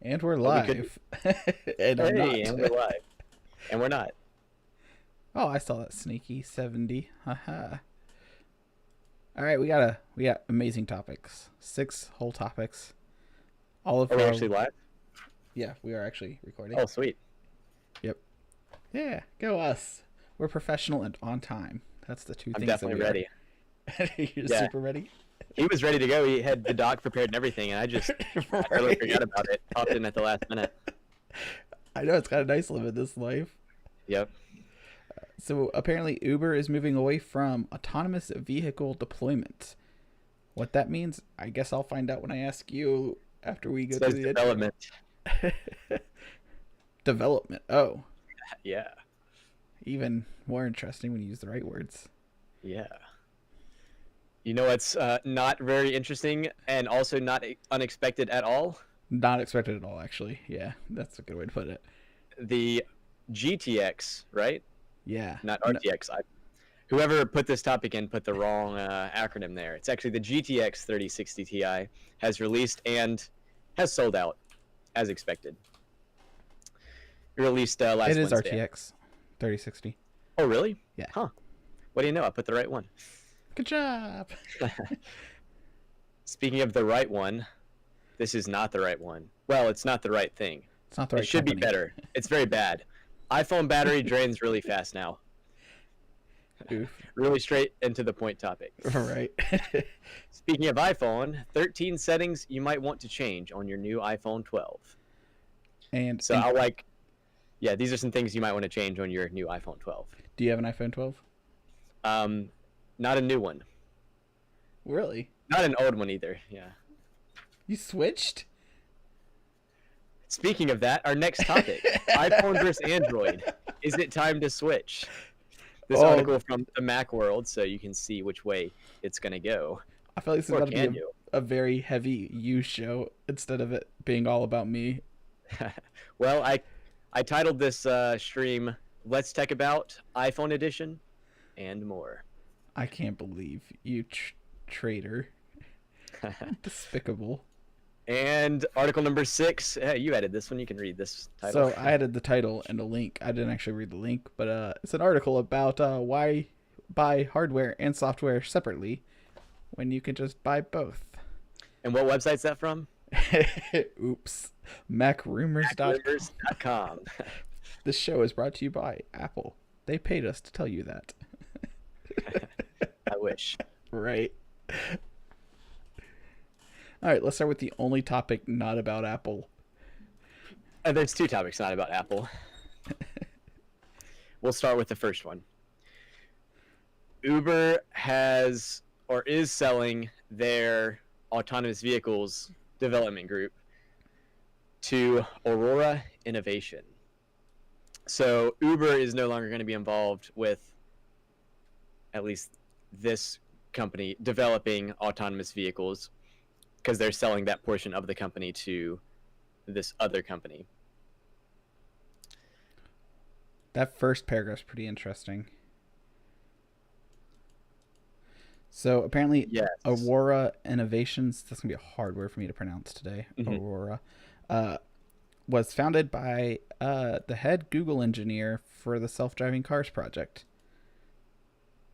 And we're But we could. live. And I'm Hey, not. and we're live, and we're not. Oh, I saw that sneaky 70. Haha. All right, we got amazing topics. 6 whole topics. All of Are we our actually live? Yeah, we are actually recording. Oh, sweet. Yep. Yeah, go us. We're professional and on time. That's the two I'm things that definitely we ready. are. You're Yeah, super ready? he was ready to go. He had the doc prepared and everything, and I totally forgot Right. about it. Popped in at the last minute. I know it's kind of nice living this life. Yep. So apparently Uber is moving away from autonomous vehicle deployment. What that means, I guess I'll find out when I ask you after we It go says through the development. intro. Development. Oh, Yeah. even more interesting when you use the right words. Yeah. You know what's not very interesting and also not unexpected at all? Not expected at all, actually. Yeah, that's a good way to put it. The GTX, right? Yeah. Not No, RTX. Whoever put this topic in put the wrong acronym there. It's actually the GTX 3060 Ti has released and has sold out as expected. It released last it is Wednesday. RTX 3060. Oh, really? Yeah. Huh. What do you know? I put the right one. Good job. Speaking of the right one, this is not the right one. Well, it's not the right thing. It's not the right It should company. be better. It's very bad. iPhone battery drains really fast now. Oof. Really straight into the point topic. Right. Speaking of iPhone, 13 settings you might want to change on your new iPhone 12. And So I like, yeah, these are some things you might want to change on your new iPhone 12. do you have an iPhone 12? Not a new one. Really? Not an old one either. Yeah. You switched? Speaking of that, our next topic, iPhone versus Android. Is it time to switch? This Oh. article from the Mac world, so you can see which way it's going to go. I feel like this is Or about to can be you? a very heavy you show instead of it being all about me. Well, I titled this stream, Let's Tech About iPhone Edition and more. I can't believe you traitor. Despicable. And article number 6, you added this one, you can read this title. So I added the title and a link. I didn't actually read the link, but it's an article about why buy hardware and software separately when you can just buy both. And what website's that from? Oops. MacRumors.com. Rumors.com. This show is brought to you by Apple. They paid us to tell you that. I wish. Right. All right, let's start with the only topic not about Apple. There's 2 topics not about Apple. We'll start with the first one. Uber has or is selling their autonomous vehicles development group to Aurora Innovation. So Uber is no longer going to be involved with, at least this company, developing autonomous vehicles because they're selling that portion of the company to this other company. That first paragraph's pretty interesting. So apparently, Yes. Aurora Innovations, that's going to be a hard word for me to pronounce today, Aurora, was founded by the head Google engineer for the self-driving cars project.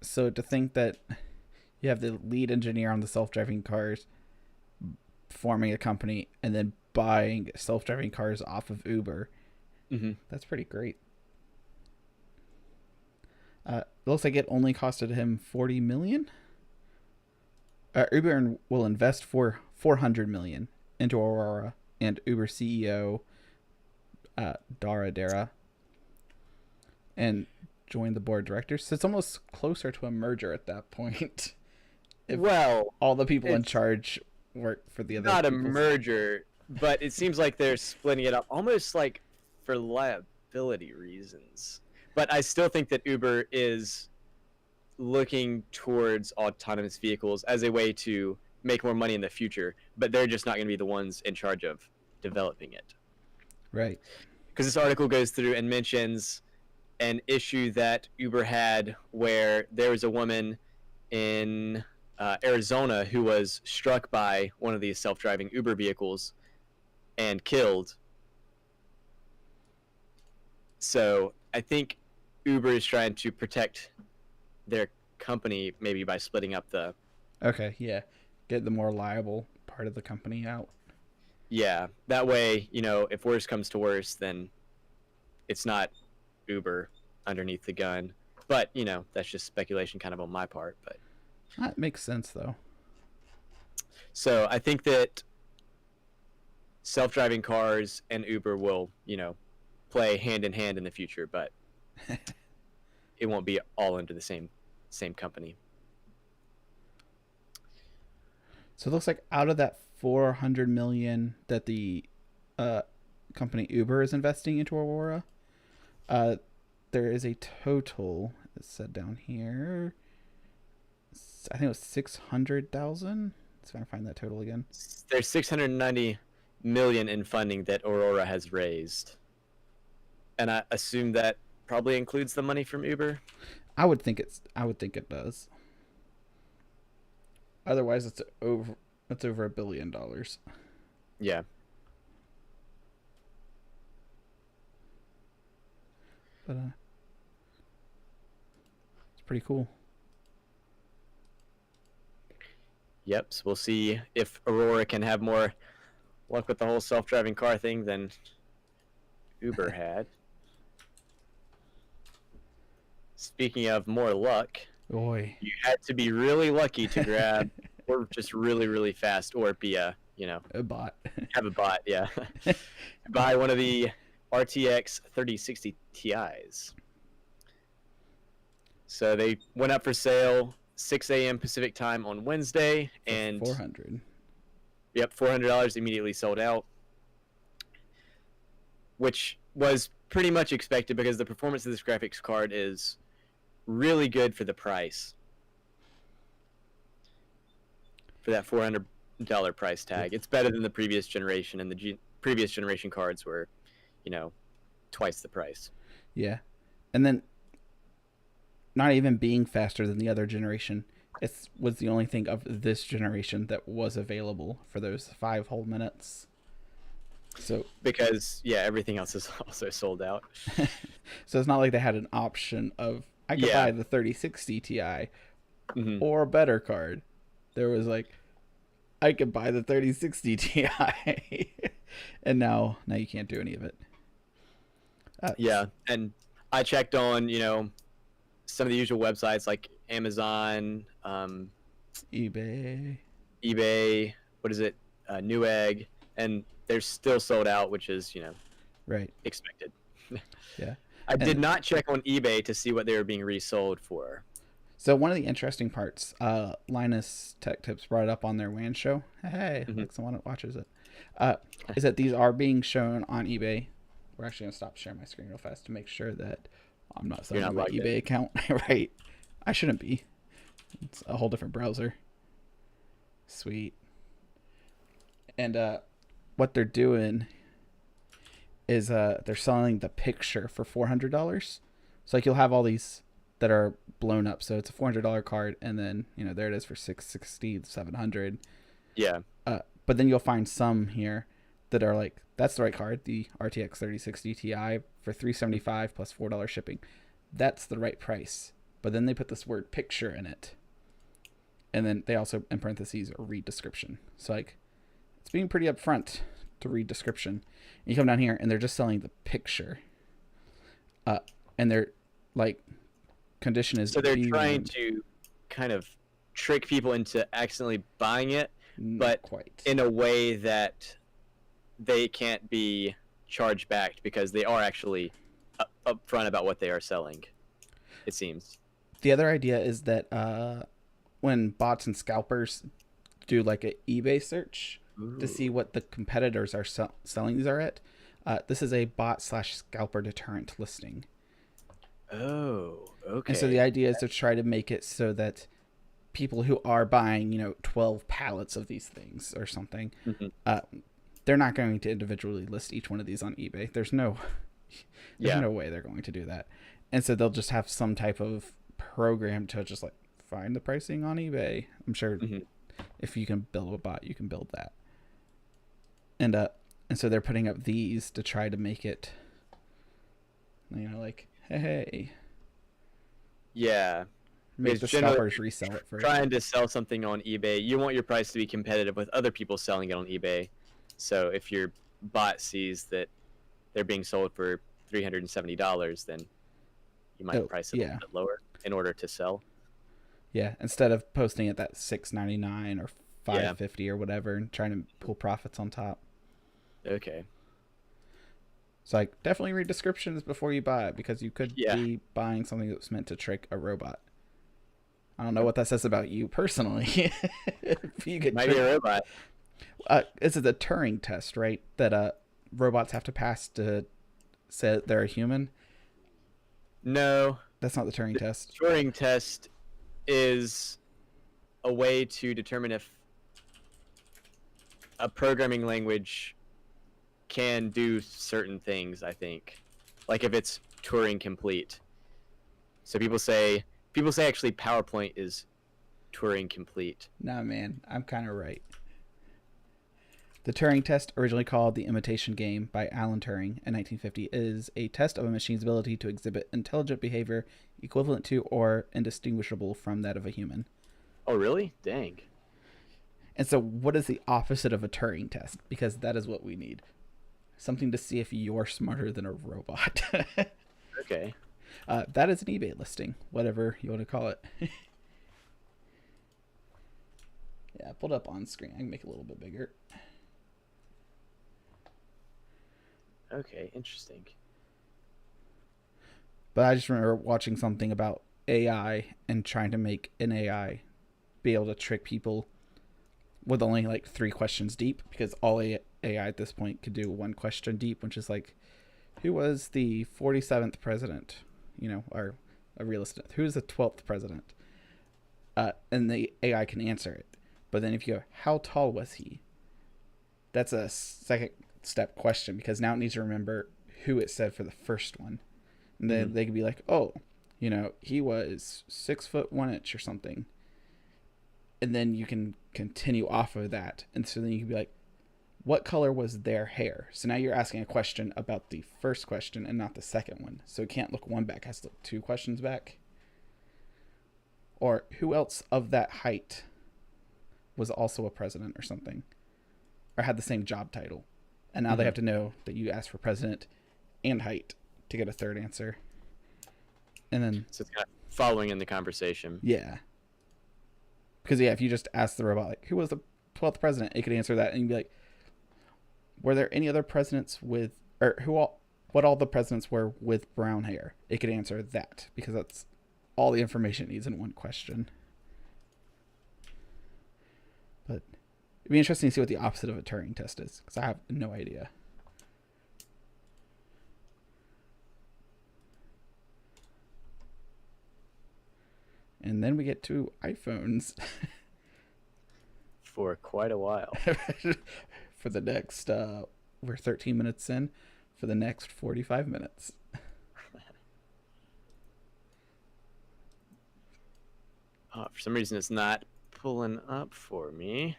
So to think that you have the lead engineer on the self-driving cars forming a company and then buying self-driving cars off of Uber, that's pretty great. It looks like it only costed him $40 million. Uber will invest for $400 million into Aurora, and Uber CEO Dara and join the board of directors. So it's almost closer to a merger at that point. If Well, all the people in charge work for the other. not a people's- merger, but it seems like they're splitting it up almost like for liability reasons. But I still think that Uber is looking towards autonomous vehicles as a way to make more money in the future, but they're just not going to be the ones in charge of developing it. Right. Because this article goes through and mentions an issue that Uber had where there was a woman in Arizona who was struck by one of these self-driving Uber vehicles and killed. So I think Uber is trying to protect their company maybe by splitting up the. Okay, yeah. Get the more liable part of the company out. Yeah, that way, if worse comes to worse, then it's not Uber underneath the gun. But, that's just speculation kind of on my part. But That makes sense, though. so I think that self-driving cars and Uber will, play hand in hand in the future, but it won't be all under the same company. So it looks like out of that 400 million that the company Uber is investing into Aurora, there is a total. It's said down here. I think it was 600,000. Let's try to find that total again. There's 690 million in funding that Aurora has raised, and I assume that probably includes the money from Uber. I would think it does. Otherwise, it's over $1 billion. Yeah. But it's pretty cool. Yep. So we'll see if Aurora can have more luck with the whole self-driving car thing than Uber had. Speaking of more luck, Boy, you had to be really lucky to grab, or just really, really fast, or be a bot. have a bot, yeah. Buy one of the RTX 3060 Ti's. So they went up for sale 6 a.m. Pacific time on Wednesday, and $400. Yep, $400 immediately sold out, which was pretty much expected because the performance of this graphics card is really good for the price. For that $400 price tag, it's better than the previous generation, and the previous generation cards were, twice the price. Yeah, and then not even being faster than the other generation, it was the only thing of this generation that was available for those 5 whole minutes. So because everything else is also sold out. So it's not like they had an option of I could buy the 3060 Ti or a better card. There was like I could buy the 3060 Ti, and now you can't do any of it. And I checked on some of the usual websites like Amazon, eBay. What is it? Newegg, and they're still sold out, which is right, expected. Yeah. I did not check on eBay to see what they were being resold for. So one of the interesting parts, Linus Tech Tips brought it up on their WAN show. Hey, like someone that watches it, is that these are being shown on eBay. We're actually gonna stop sharing my screen real fast to make sure that I'm not selling my eBay account. Right, I shouldn't be. It's a whole different browser. Sweet. And what they're doing is they're selling the picture for $400. So like you'll have all these that are blown up. So it's a $400 card, and then there it is for $660, $700. Yeah. But then you'll find some here that are like that's the right card, the RTX 3060 Ti for $375 plus $4 shipping. That's the right price. But then they put this word picture in it, and then they also in parentheses read description. So like it's being pretty upfront to read description. And you come down here and they're just selling the picture. And they're like condition is so they're trying to kind of trick people into accidentally buying it, but quite in a way that they can't be charged back because they are actually upfront about what they are selling, it seems. The other idea is that when bots and scalpers do like an eBay search to see what the competitors are selling these are at, this is a bot/scalper deterrent listing. Oh, okay. And so the idea is to try to make it so that people who are buying 12 pallets of these things or something, they're not going to individually list each one of these on eBay. There's no way they're going to do that. And so they'll just have some type of program to just like find the pricing on eBay. I'm sure if you can build a bot, you can build that. And And so they're putting up these to try to make it, like, hey, Yeah. make the scalpers resell it first. Trying to sell something on eBay, you want your price to be competitive with other people selling it on eBay. So if your bot sees that they're being sold for $370, then you might price it a little bit lower in order to sell. Yeah, instead of posting it at $6.99 or $5.50 or whatever and trying to pull profits on top. Okay. So like, definitely read descriptions before you buy it, because you could be buying something that's meant to trick a robot. I don't know what that says about you personally. If you might be a robot. This is a Turing test, right? That robots have to pass to say they're a human. No, that's not the Turing test. Turing test is a way to determine if a programming language can do certain things, I think. Like if it's Turing complete. So people say actually PowerPoint is Turing complete. Nah, man, I'm kind of right. The Turing test, originally called the Imitation Game by Alan Turing in 1950, is a test of a machine's ability to exhibit intelligent behavior equivalent to or indistinguishable from that of a human. Oh, really? Dang. And so what is the opposite of a Turing test? Because that is what we need. Something to see if you're smarter than a robot. Okay. That is an eBay listing, whatever you want to call it. Yeah, I pulled up on screen. I can make it a little bit bigger. Okay, interesting. But I just remember watching something about AI and trying to make an AI be able to trick people with only like 3 questions deep, because all AI at this point could do 1 question deep, which is like, who was the 47th president? Or a realist. Who is the 12th president? And the AI can answer it. But then if you go, how tall was he? That's a second step question, because now it needs to remember who it said for the first one. And then they could be like, oh, he was 6'1" or something. And then you can continue off of that. And so then you can be like, what color was their hair? So now you're asking a question about the first question and not the second one. So it can't look 1 back, it has to look 2 questions back. Or who else of that height was also a president or something, or had the same job title. And now they have to know that you asked for president and height to get a third answer. And then, so it's kind of following in the conversation. Yeah. Because if you just ask the robot, like, who was the 12th president, it could answer that, and you'd be like, were there any other presidents with, or what all the presidents were with brown hair? It could answer that, because that's all the information it needs in 1 question. But it'd be interesting to see what the opposite of a Turing test is, because I have no idea. And then we get to iPhones. For quite a while. For the next, we're 13 minutes in, for the next 45 minutes. For some reason it's not pulling up for me.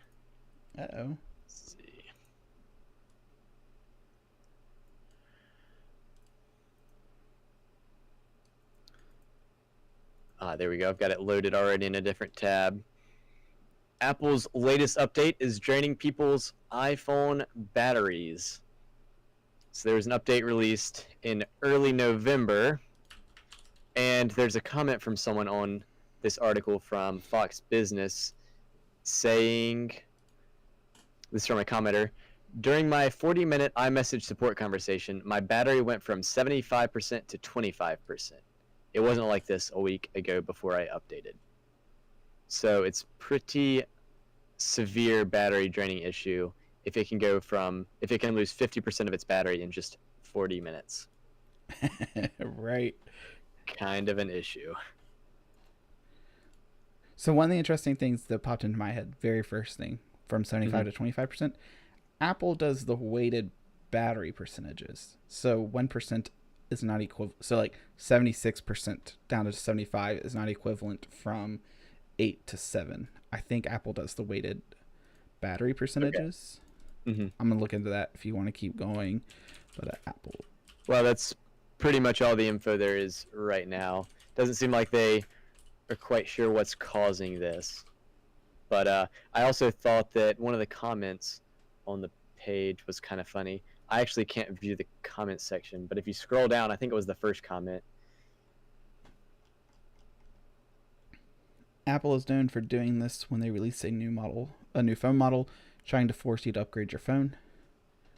Uh-oh. Let's see. There we go. I've got it loaded already in a different tab. Apple's latest update is draining people's iPhone batteries. So there was an update released in early November, and there's a comment from someone on this article from Fox Business saying, this is from a commenter, during my 40-minute iMessage support conversation, my battery went from 75% to 25%. It wasn't like this a week ago before I updated. So it's pretty severe battery draining issue if it can lose 50% of its battery in just 40 minutes. Right. Kind of an issue. So one of the interesting things that popped into my head, very first thing, from 75 to 25%, Apple does the weighted battery percentages. So 1% is not equivalent. So like 76% down to 75 is not equivalent from 8 to 7. I think Apple does the weighted battery percentages. Hmm. I'm gonna look into that if you want to keep going. But Apple. Well, that's pretty much all the info there is right now. Doesn't seem like they are quite sure what's causing this. But I also thought that one of the comments on the page was kind of funny. I actually can't view the comment section, but if you scroll down, I think it was the first comment. Apple is known for doing this when they release a new phone model, trying to force you to upgrade your phone.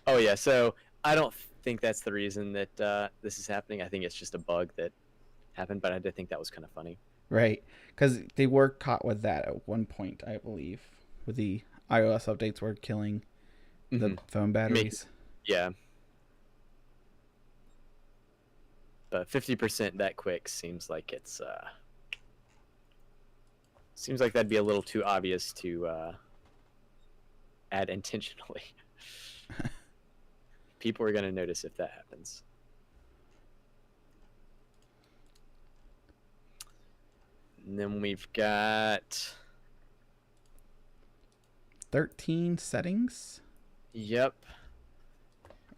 Oh yeah, so I don't think that's the reason that this is happening. I think it's just a bug that happened, but I did think that was kind of funny. Right, because they were caught with that at one point, I believe, with the iOS updates were killing the phone batteries. Yeah. But 50% that quick seems like it's seems like that'd be a little too obvious to add intentionally. People are gonna notice if that happens. And then we've got 13 settings. Yep.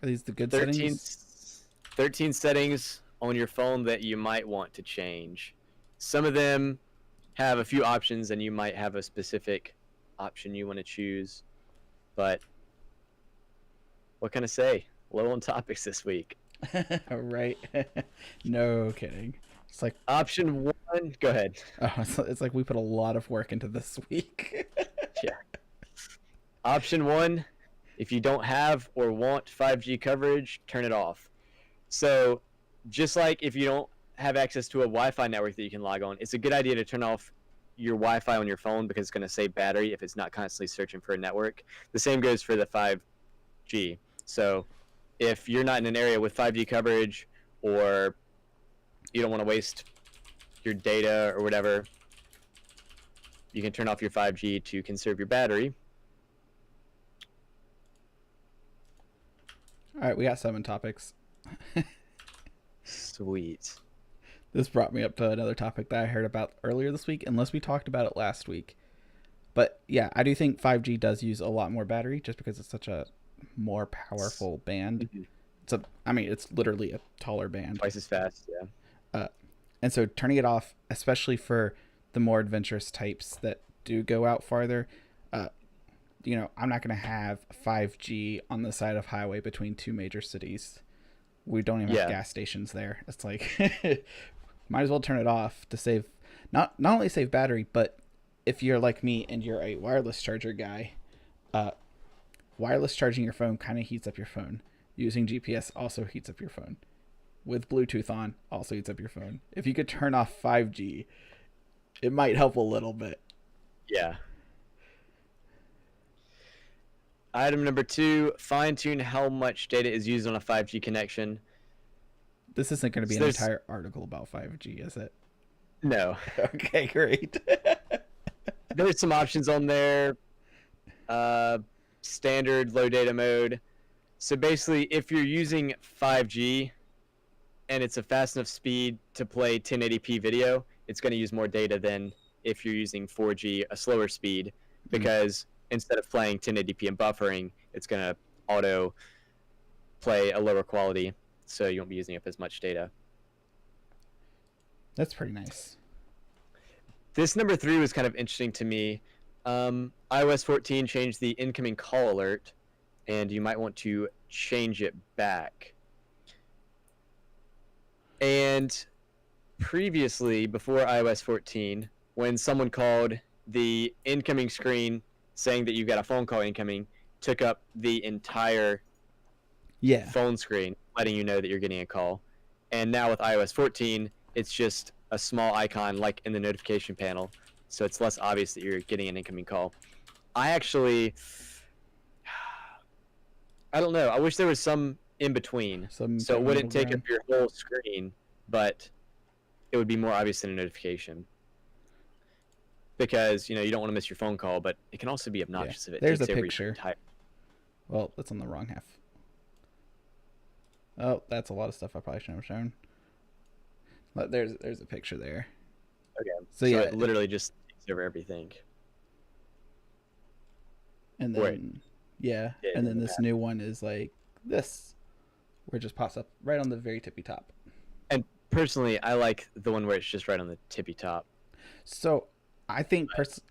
Are these the good 13, settings? 13 settings on your phone that you might want to change. Some of them have a few options, and you might have a specific option you want to choose. But what can I say? Low on topics this week. Right. No kidding. It's like Option 1, go ahead. it's like we put a lot of work into this week. Yeah. Option 1, if you don't have or want 5G coverage, turn it off. So just like if you don't have access to a Wi-Fi network that you can log on, it's a good idea to turn off your Wi-Fi on your phone because it's going to save battery if it's not constantly searching for a network. The same goes for the 5G. So if you're not in an area with 5G coverage, or you don't want to waste your data or whatever, you can turn off your 5G to conserve your battery. All right, we got 7 topics. Sweet. This brought me up to another topic that I heard about earlier this week, unless we talked about it last week. But yeah, I do think 5G does use a lot more battery just because it's such a more powerful band. It's literally a taller band. Twice as fast, yeah. And so turning it off, especially for the more adventurous types that do go out farther, I'm not going to have 5G on the side of highway between 2 major cities. We don't even have gas stations there. It's like, might as well turn it off to save, not only save battery, but if you're like me and you're a wireless charger guy, wireless charging your phone kind of heats up your phone. Using GPS also heats up your phone. With Bluetooth on, also heats up your phone. If you could turn off 5G, it might help a little bit. Yeah. Item number 2, fine-tune how much data is used on a 5G connection. This isn't going to be an entire article about 5G, is it? No. Okay, great. There's some options on there. Standard low data mode. So basically, if you're using 5G and it's a fast enough speed to play 1080p video, it's going to use more data than if you're using 4G, a slower speed, because instead of playing 1080p and buffering, it's going to auto play a lower quality, so you won't be using up as much data. That's pretty nice. This number 3 was kind of interesting to me. iOS 14 changed the incoming call alert, and you might want to change it back. And previously, before iOS 14, when someone called, the incoming screen saying that you've got a phone call incoming took up the entire phone screen, letting you know that you're getting a call. And now with iOS 14, it's just a small icon like in the notification panel, so it's less obvious that you're getting an incoming call. I don't know. I wish there was some in between, so it wouldn't take up your whole screen, but it would be more obvious than a notification. Because you don't want to miss your phone call, but it can also be obnoxious if it There's takes a every picture. Well, that's on the wrong half. Oh, that's a lot of stuff I probably shouldn't have shown. But there's a picture there. Okay. So it literally just takes over everything. And then Yeah, Yeah, and then this new one is like this, where it just pops up right on the very tippy top. and personally, I like the one where it's just right on the tippy top. So I think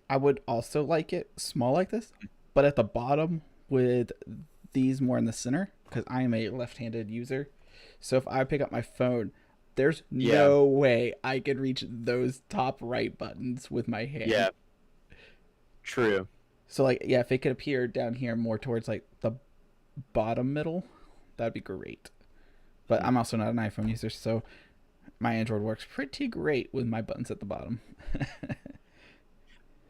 I would also like it small like this, but at the bottom with these more in the center because I am a left-handed user. So if I pick up my phone, there's Yeah, no way I can reach those top right buttons with my hand. yeah, true. So like yeah, if it could appear down here more towards like the bottom middle, that'd be great. But Mhm. I'm also not an iPhone user, so my Android works pretty great with my buttons at the bottom.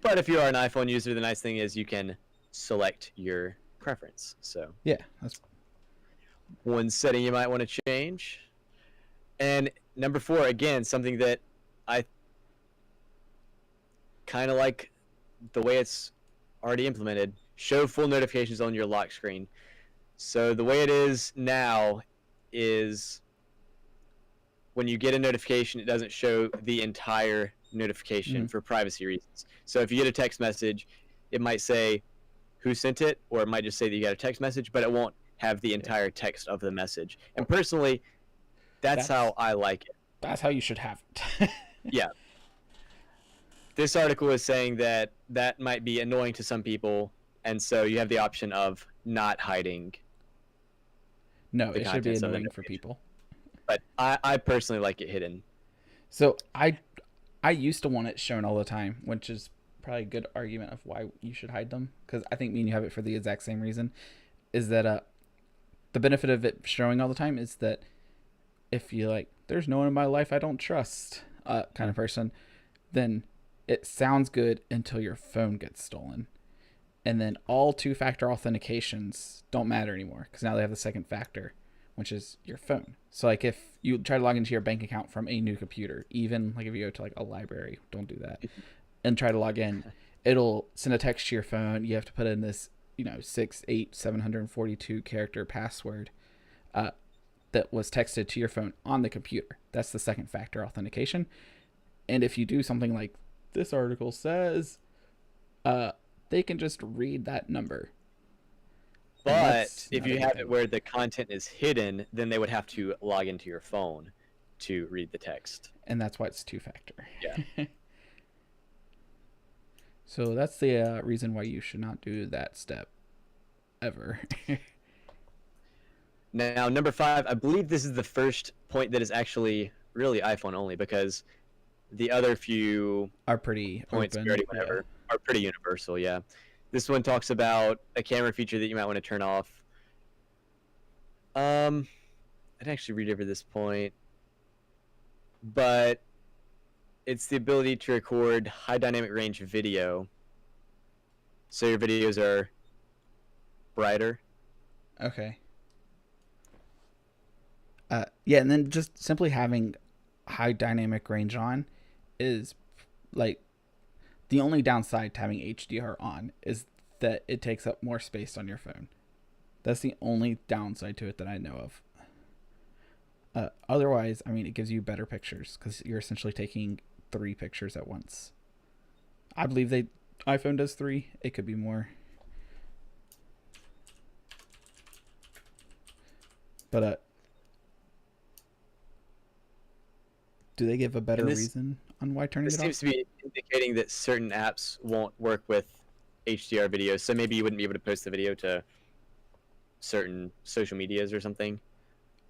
But if you are an iPhone user, the nice thing is you can select your preference. So Yeah, that's one setting you might want to change. And number 4, again, something that I kind of like the way it's already implemented. Show full notifications on your lock screen. So the way it is now is when you get a notification, it doesn't show the entire notification for privacy reasons. So if you get a text message, it might say who sent it, or it might just say that you got a text message, but it won't have the entire text of the message. And personally, that's that's how I like it. that's how you should have it. Yeah. This article is saying that that might be annoying to some people, and so you have the option of not hiding No, the it should be contents of the annoying for notification. people. But I personally like it hidden. So I used to want it shown all the time, which is probably a good argument of why you should hide them. Because I think me and you have it for the exact same reason. Is that the benefit of it showing all the time is that if you like, there's no one in my life I don't trust, kind of person, then it sounds good until your phone gets stolen. And then all two-factor authentications don't matter anymore because now they have the second factor, which is your phone. So like if you try to log into your bank account from a new computer, even like if you go to like a library, don't do that, and try to log in, it'll send a text to your phone. You have to put in this, 742 character password uh, that was texted to your phone on the computer. That's the second factor authentication. And if you do something like this article says, uh, they can just read that number. But if you have it where the content is hidden, then they would have to log into your phone to read the text. And that's why it's two factor. Yeah. So that's the reason why you should not do that step ever. Now, number 5, I believe this is the first point that is actually really iPhone only, because the other few are pretty points open. we already went over are pretty universal. Yeah. This one talks about a camera feature that you might want to turn off. I'd actually read over this point, but it's the ability to record high dynamic range video, so your videos are brighter. Okay. Yeah, and then just simply having high dynamic range on is like the only downside to having HDR on is that it takes up more space on your phone. That's the only downside to it that I know of. Otherwise, I mean, it gives you better pictures because you're essentially taking 3 pictures at once. I believe iPhone does 3. It could be more. But do they give a better reason on why turning it off? This seems to be indicating that certain apps won't work with HDR videos, so maybe you wouldn't be able to post the video to certain social medias or something.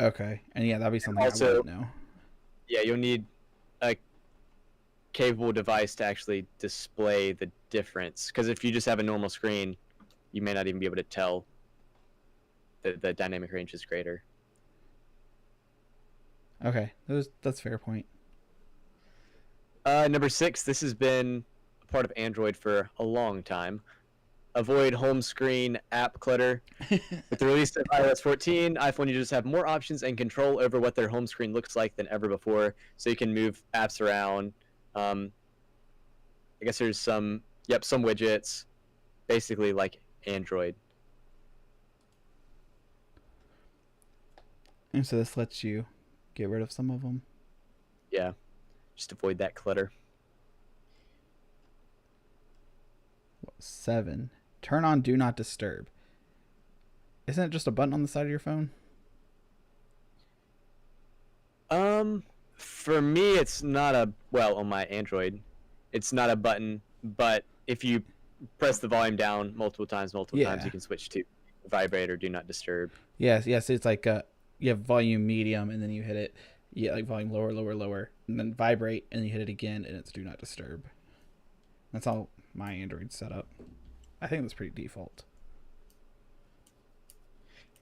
Okay, and yeah, that'd be something Also, I would know. Yeah, you'll need a capable device to actually display the difference, because if you just have a normal screen, you may not even be able to tell that the dynamic range is greater. Okay, that's a fair point. Number 6, this has been a part of Android for a long time. Avoid home screen app clutter. With the release of iOS 14, iPhone users have more options and control over what their home screen looks like than ever before, so you can move apps around. I guess there's some widgets, basically like Android. And so this lets you get rid of some of them. Yeah, just avoid that clutter. 7. Turn on Do Not Disturb. Isn't it just a button on the side of your phone? For me, it's not a well on my Android. It's not a button, but if you press the volume down multiple times, Yeah. you can switch to vibrate or do not disturb. Yes. It's like you have volume medium, and then you hit it. Yeah, like volume lower, lower, lower, and then vibrate, and you hit it again, and it's do not disturb. That's how my Android's set up. I think that's pretty default.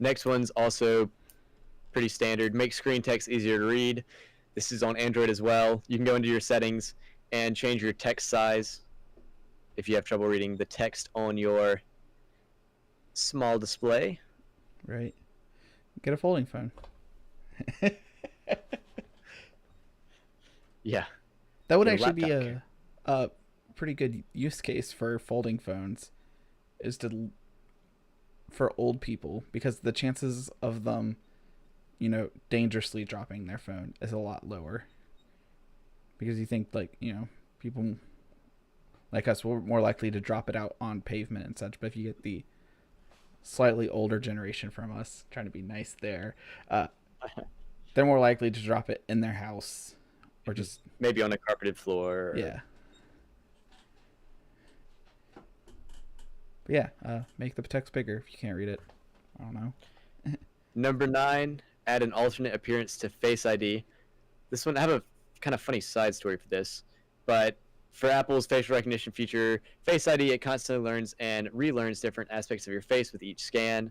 Next one's also pretty standard. Make screen text easier to read. This is on Android as well. You can go into your settings and change your text size if you have trouble reading the text on your small display. Right. Get a folding phone. Yeah. That would Your actually be laptop a pretty good use case for folding phones, is to for old people, because the chances of them, dangerously dropping their phone is a lot lower. Because you think, like, people like us were more likely to drop it out on pavement and such, but if you get the slightly older generation from us, trying to be nice there, they're more likely to drop it in their house or just maybe on a carpeted floor. Yeah. But yeah, make the text bigger if you can't read it. I don't know. Number 9, add an alternate appearance to Face ID. This one, I have a kind of funny side story for this, but for Apple's facial recognition feature, Face ID, it constantly learns and relearns different aspects of your face with each scan.